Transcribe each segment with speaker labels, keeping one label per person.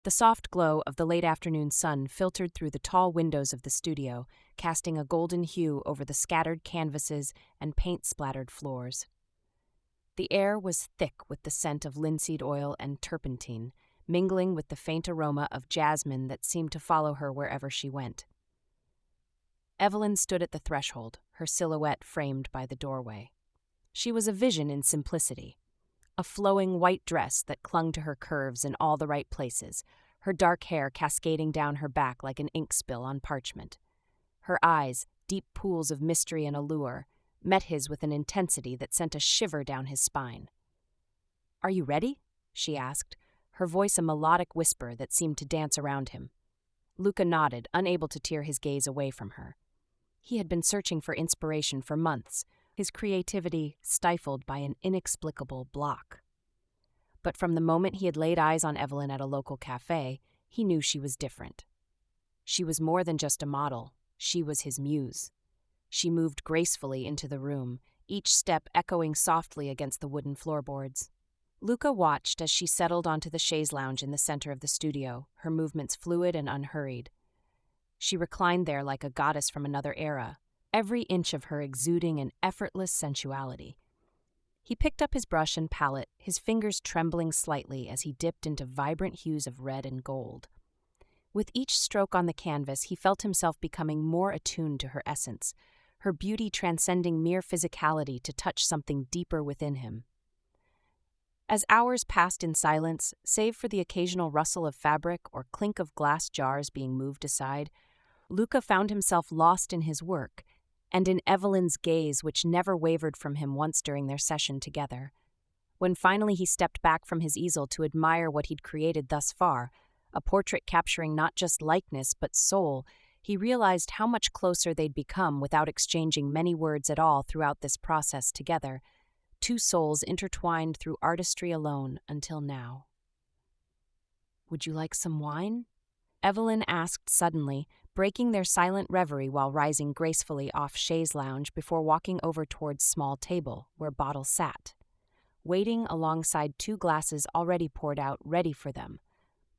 Speaker 1: The soft glow of the late afternoon sun filtered through the tall windows of the studio, casting a golden hue over the scattered canvases and paint-splattered floors. The air was thick with the scent of linseed oil and turpentine, mingling with the faint aroma of jasmine that seemed to follow her wherever she went. Evelyn stood at the threshold, her silhouette framed by the doorway. She was a vision in simplicity. A flowing white dress that clung to her curves in all the right places, her dark hair cascading down her back like an ink spill on parchment. Her eyes, deep pools of mystery and allure, met his with an intensity that sent a shiver down his spine. "Are you ready?" she asked, her voice a melodic whisper that seemed to dance around him. Luca nodded, unable to tear his gaze away from her. He had been searching for inspiration for months, his creativity stifled by an inexplicable block. But from the moment he had laid eyes on Evelyn at a local cafe, he knew she was different. She was more than just a model, she was his muse. She moved gracefully into the room, each step echoing softly against the wooden floorboards. Luca watched as she settled onto the chaise lounge in the center of the studio, her movements fluid and unhurried. She reclined there like a goddess from another era, every inch of her exuding an effortless sensuality. He picked up his brush and palette, his fingers trembling slightly as he dipped into vibrant hues of red and gold. With each stroke on the canvas, he felt himself becoming more attuned to her essence, her beauty transcending mere physicality to touch something deeper within him. As hours passed in silence, save for the occasional rustle of fabric or clink of glass jars being moved aside, Luca found himself lost in his work, and in Evelyn's gaze which never wavered from him once during their session together. When finally he stepped back from his easel to admire what he'd created thus far, a portrait capturing not just likeness but soul, he realized how much closer they'd become without exchanging many words at all throughout this process together, two souls intertwined through artistry alone until now. "Would you like some wine?" Evelyn asked suddenly, breaking their silent reverie while rising gracefully off chaise lounge before walking over towards small table where bottles sat, waiting alongside two glasses already poured out ready for them.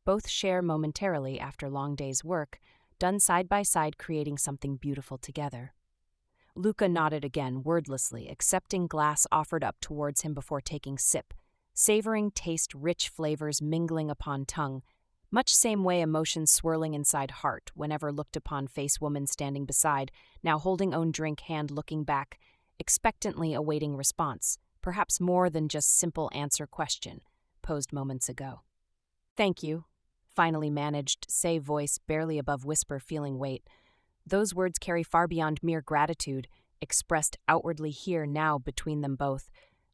Speaker 1: Both share momentarily after long day's work, done side by side creating something beautiful together. Luca nodded again wordlessly, accepting glass offered up towards him before taking sip, savoring taste-rich flavors mingling upon tongue, much same way emotions swirling inside heart whenever looked upon face woman standing beside, now holding own drink hand looking back, expectantly awaiting response, perhaps more than just simple answer question, posed moments ago. "Thank you," finally managed, say voice barely above whisper feeling weight. Those words carry far beyond mere gratitude, expressed outwardly here now between them both,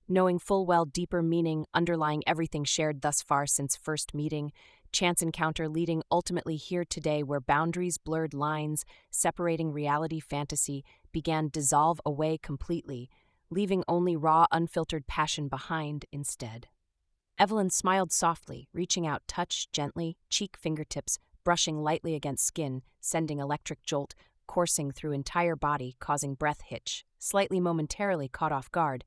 Speaker 1: knowing full well deeper meaning underlying everything shared thus far since first meeting, chance encounter leading ultimately here today where boundaries, blurred lines, separating reality, fantasy, began dissolve away completely, leaving only raw, unfiltered passion behind instead. Evelyn smiled softly, reaching out touch gently, cheek fingertips, brushing lightly against skin, sending electric jolt, coursing through entire body, causing breath hitch, slightly momentarily caught off guard.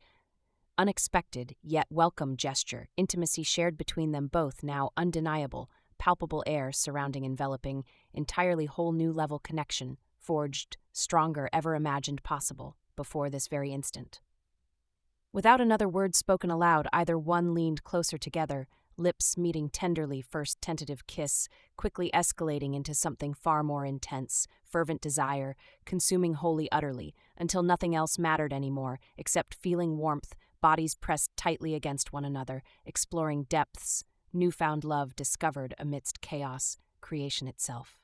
Speaker 1: Unexpected, yet welcome gesture, intimacy shared between them both now undeniable, palpable air surrounding enveloping, entirely whole new level connection, forged, stronger ever imagined possible, before this very instant. Without another word spoken aloud, either one leaned closer together, lips meeting tenderly, first tentative kiss, quickly escalating into something far more intense, fervent desire, consuming wholly utterly, until nothing else mattered anymore, except feeling warmth, bodies pressed tightly against one another, exploring depths, newfound love discovered amidst chaos, creation itself.